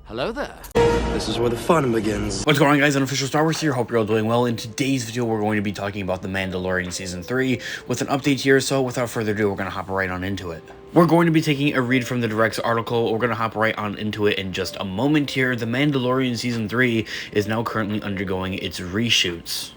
Hello there. This is where the fun begins. What's going on, guys? Unofficial Star Wars here. Hope you're all doing well. In today's video, we're going to be talking about The Mandalorian Season 3 with an update here. So without further ado, we're going to hop right on into it. We're going to be taking a read from the Direct's article. We're going to hop right on into it in just a moment here. The Mandalorian Season 3 is now currently undergoing its reshoots.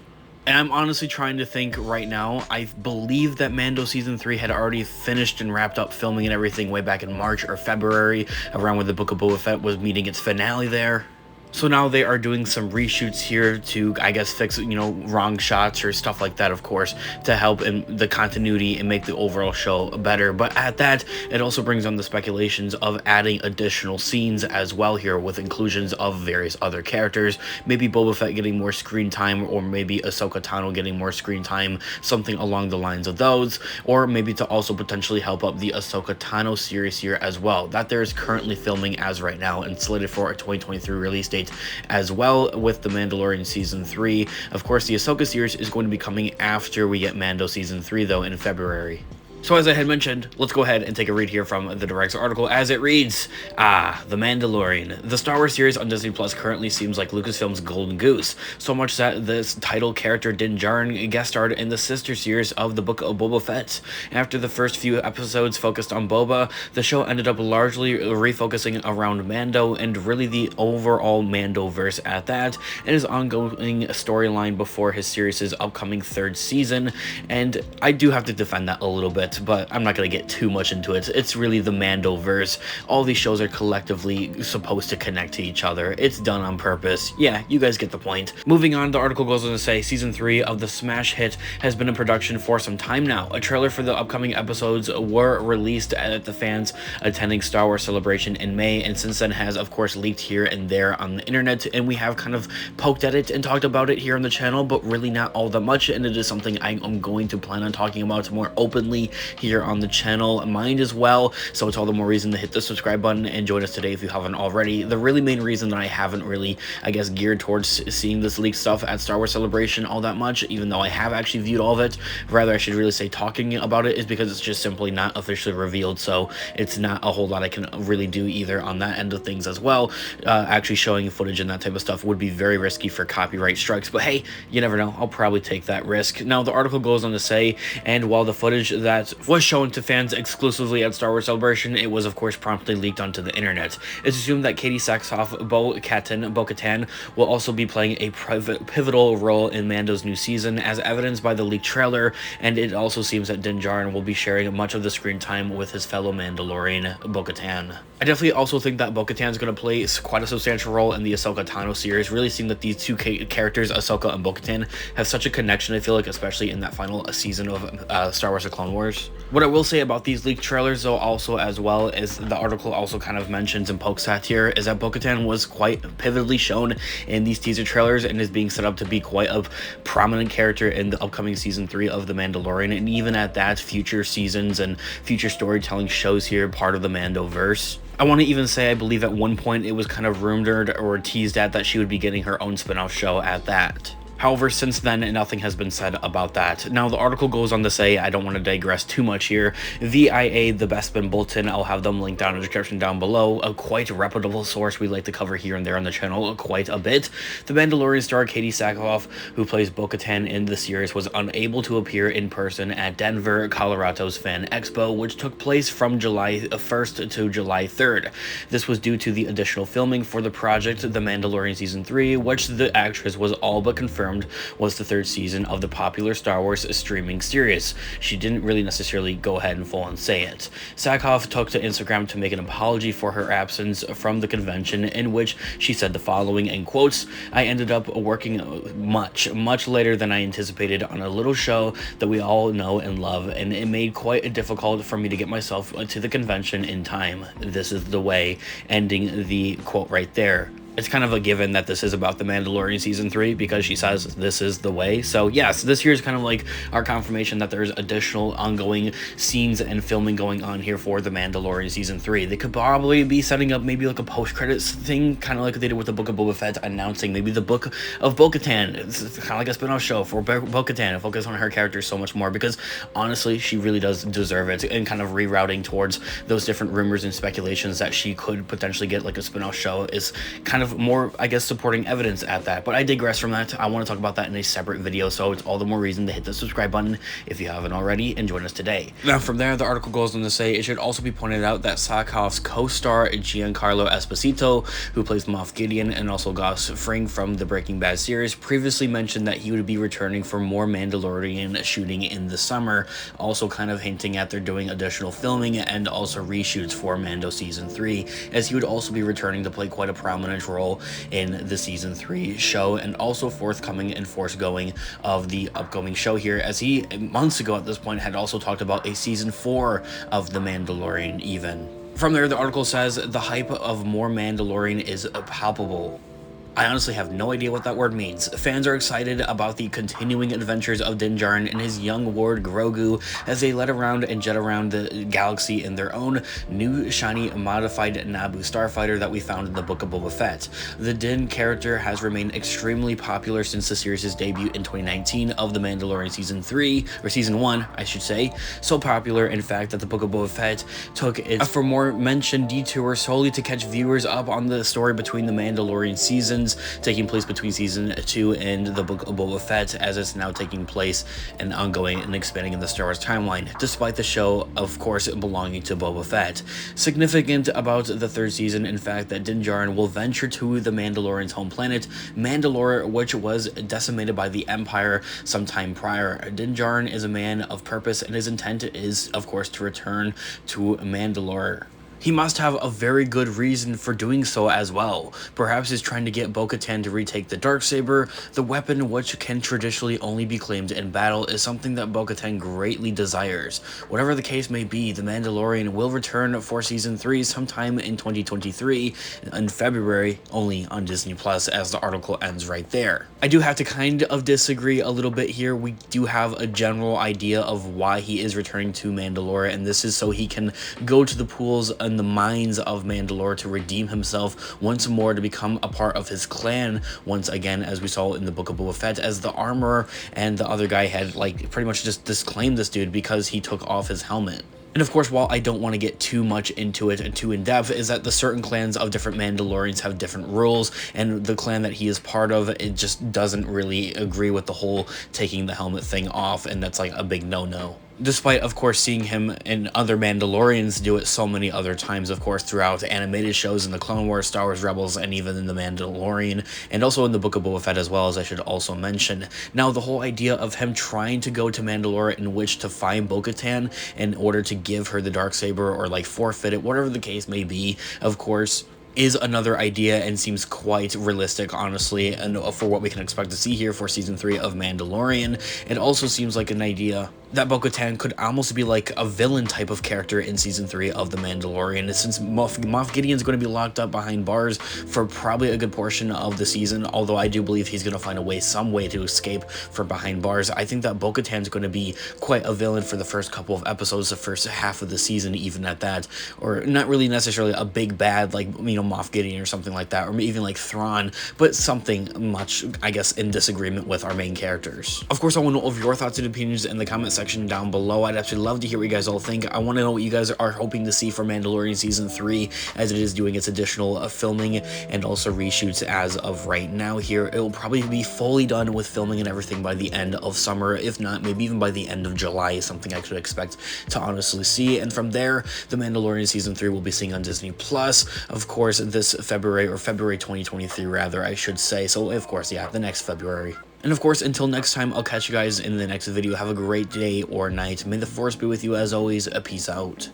And I'm honestly trying to think right now. I believe that Mando Season 3 had already finished and wrapped up filming and everything way back in March or February, around when the Book of Boba Fett was meeting its finale there. So now they are doing some reshoots here to, I guess, fix, wrong shots or stuff like that, of course, to help in the continuity and make the overall show better. But at that, it also brings on the speculations of adding additional scenes as well here with inclusions of various other characters. Maybe Boba Fett getting more screen time, or maybe Ahsoka Tano getting more screen time, something along the lines of those. Or maybe to also potentially help up the Ahsoka Tano series here as well, that there is currently filming as right now and slated for a 2023 release date as well with The Mandalorian Season 3. Of course, the Ahsoka series is going to be coming after we get Mando Season 3, though, in February. So as I had mentioned, let's go ahead and take a read here from the Direct's article as it reads. The Mandalorian. The Star Wars series on Disney Plus currently seems like Lucasfilm's golden goose, so much that this title character Din Djarin guest starred in the sister series of the Book of Boba Fett. After the first few episodes focused on Boba, the show ended up largely refocusing around Mando and really the overall Mandoverse at that, and his ongoing storyline before his series' upcoming third season. And I do have to defend that a little bit, but I'm not going to get too much into it. It's really the Mandoverse. All these shows are collectively supposed to connect to each other. It's done on purpose. Yeah, you guys get the point. Moving on, the article goes on to say Season 3 of the smash hit has been in production for some time now. A trailer for the upcoming episodes were released at the fans attending Star Wars Celebration in May, and since then has, of course, leaked here and there on the internet, and we have kind of poked at it and talked about it here on the channel, but really not all that much, and it is something I'm going to plan on talking about more openly here on the channel, mind as well. So it's all the more reason to hit the subscribe button and join us today if you haven't already. The really main reason that I haven't really, I guess, geared towards seeing this leaked stuff at Star Wars Celebration all that much, even though I have actually viewed all of it, rather I should really say talking about it, is because it's just simply not officially revealed. So it's not a whole lot I can really do either on that end of things as well. Actually showing footage and that type of stuff would be very risky for copyright strikes, but hey, you never know. I'll probably take that risk. Now, the article goes on to say, and while the footage that was shown to fans exclusively at Star Wars Celebration, it was of course promptly leaked onto the internet. It's assumed that Katie Sackhoff Bo-Katan will also be playing a pivotal role in Mando's new season, as evidenced by the leaked trailer, and it also seems that Din Djarin will be sharing much of the screen time with his fellow Mandalorian, Bo-Katan. I definitely also think that Bo-Katan is going to play quite a substantial role in the Ahsoka Tano series, really seeing that these two characters, Ahsoka and Bo-Katan, have such a connection, I feel like, especially in that final season of Star Wars: The Clone Wars. What I will say about these leaked trailers, though, also as well, as the article also kind of mentions and pokes at here, is that Bo-Katan was quite pivotally shown in these teaser trailers and is being set up to be quite a prominent character in the upcoming Season 3 of The Mandalorian, and even at that, future seasons and future storytelling shows here, part of the Mandoverse. I want to even say I believe at one point it was kind of rumored or teased at that she would be getting her own spin-off show at that. However, since then, nothing has been said about that. Now, the article goes on to say, I don't want to digress too much here, VIA, the Bespin Bulletin, I'll have them linked down in the description down below, a quite reputable source we like to cover here and there on the channel quite a bit. The Mandalorian star Katie Sackhoff, who plays Bo-Katan in the series, was unable to appear in person at Denver, Colorado's Fan Expo, which took place from July 1st to July 3rd. This was due to the additional filming for the project The Mandalorian Season 3, which the actress was all but confirmed was the third season of the popular Star Wars streaming series. She didn't really necessarily go ahead and full on say it. Sackhoff took to Instagram to make an apology for her absence from the convention, in which she said the following, in quotes, I ended up working much later than I anticipated on a little show that we all know and love, and it made quite difficult for me to get myself to the convention in time. This is the way, ending the quote right there. It's kind of a given that this is about the Mandalorian season 3 because she says this is the way. So yes, this here is kind of like our confirmation that there's additional ongoing scenes and filming going on here for the Mandalorian season 3. They could probably be setting up maybe like a post-credits thing, kind of like they did with the Book of Boba Fett, announcing maybe the Book of Bo-Katan. It's kind of like a spin-off show for Bo-Katan and focus on her character so much more, because honestly she really does deserve it, and kind of rerouting towards those different rumors and speculations that she could potentially get like a spin-off show is kind of more, I guess, supporting evidence at that. But I digress from that. I want to talk about that in a separate video, so it's all the more reason to hit the subscribe button if you haven't already and join us today. Now from there, the article goes on to say it should also be pointed out that Sakhar's co-star Giancarlo Esposito, who plays Moff Gideon, and also Gus Fring from the Breaking Bad series, previously mentioned that he would be returning for more Mandalorian shooting in the summer, also kind of hinting at they're doing additional filming and also reshoots for Mando season 3, as he would also be returning to play quite a prominent role in the season 3 show, and also forthcoming and force-going of the upcoming show here, as he months ago at this point had also talked about a season 4 of The Mandalorian even. From there, the article says the hype of more Mandalorian is palpable. I honestly have no idea what that word means. Fans are excited about the continuing adventures of Din Djarin and his young ward Grogu as they let around and jet around the galaxy in their own new shiny modified Naboo starfighter that we found in the Book of Boba Fett. The Din character has remained extremely popular since the series' debut in 2019 of The Mandalorian season 3, or season 1 I should say, so popular in fact that the Book of Boba Fett took its for more mentioned detour solely to catch viewers up on the story between the Mandalorian seasons, taking place between season 2 and the Book of Boba Fett, as it's now taking place and ongoing and expanding in the Star Wars timeline, despite the show of course belonging to Boba Fett. Significant about the third season, in fact, that Din Djarin will venture to the Mandalorian's home planet, Mandalore, which was decimated by the Empire sometime prior. Din Djarin is a man of purpose, and his intent is of course to return to Mandalore. He must have a very good reason for doing so as well. Perhaps he's trying to get Bo-Katan to retake the Darksaber. The weapon, which can traditionally only be claimed in battle, is something that Bo-Katan greatly desires. Whatever the case may be, The Mandalorian will return for season 3 sometime in 2023 in February, only on Disney Plus, as the article ends right there. I do have to kind of disagree a little bit here. We do have a general idea of why he is returning to Mandalore, and this is so he can go to the pools in the mines of Mandalore to redeem himself once more, to become a part of his clan once again, as we saw in the Book of Boba Fett, as the armorer and the other guy had like pretty much just disclaimed this dude because he took off his helmet. And of course, while I don't want to get too much into it and too in depth, is that the certain clans of different Mandalorians have different rules, and the clan that he is part of, it just doesn't really agree with the whole taking the helmet thing off, and that's like a big no-no. Despite, of course, seeing him and other Mandalorians do it so many other times, of course, throughout animated shows in the Clone Wars, Star Wars Rebels, and even in The Mandalorian, and also in the Book of Boba Fett as well, as I should also mention. Now, the whole idea of him trying to go to Mandalore in which to find Bo-Katan in order to give her the Darksaber or, like, forfeit it, whatever the case may be, of course, is another idea and seems quite realistic, honestly, and for what we can expect to see here for season 3 of Mandalorian. It also seems like an idea that Bo-Katan could almost be like a villain type of character in season 3 of The Mandalorian, since Moff Gideon's going to be locked up behind bars for probably a good portion of the season, although I do believe he's going to find a way, some way to escape from behind bars. I think that Bo-Katan's going to be quite a villain for the first couple of episodes, the first half of the season, even at that, or not really necessarily a big bad like, you know, Moff Gideon or something like that, or even like Thrawn, but something much, I guess, in disagreement with our main characters. Of course, I want to know of your thoughts and opinions in the comment section down below. I'd actually love to hear what you guys all think. I want to know what you guys are hoping to see for Mandalorian season 3, as it is doing its additional filming and also reshoots as of right now here. It will probably be fully done with filming and everything by the end of summer, if not maybe even by the end of July, is something I could expect to honestly see. And from there, The Mandalorian season 3 will be seeing on Disney Plus, of course, this February, or February 2023 rather, I should say. So of course, yeah, the next February. And of course, until next time, I'll catch you guys in the next video. Have a great day or night. May the Force be with you as always. Peace out.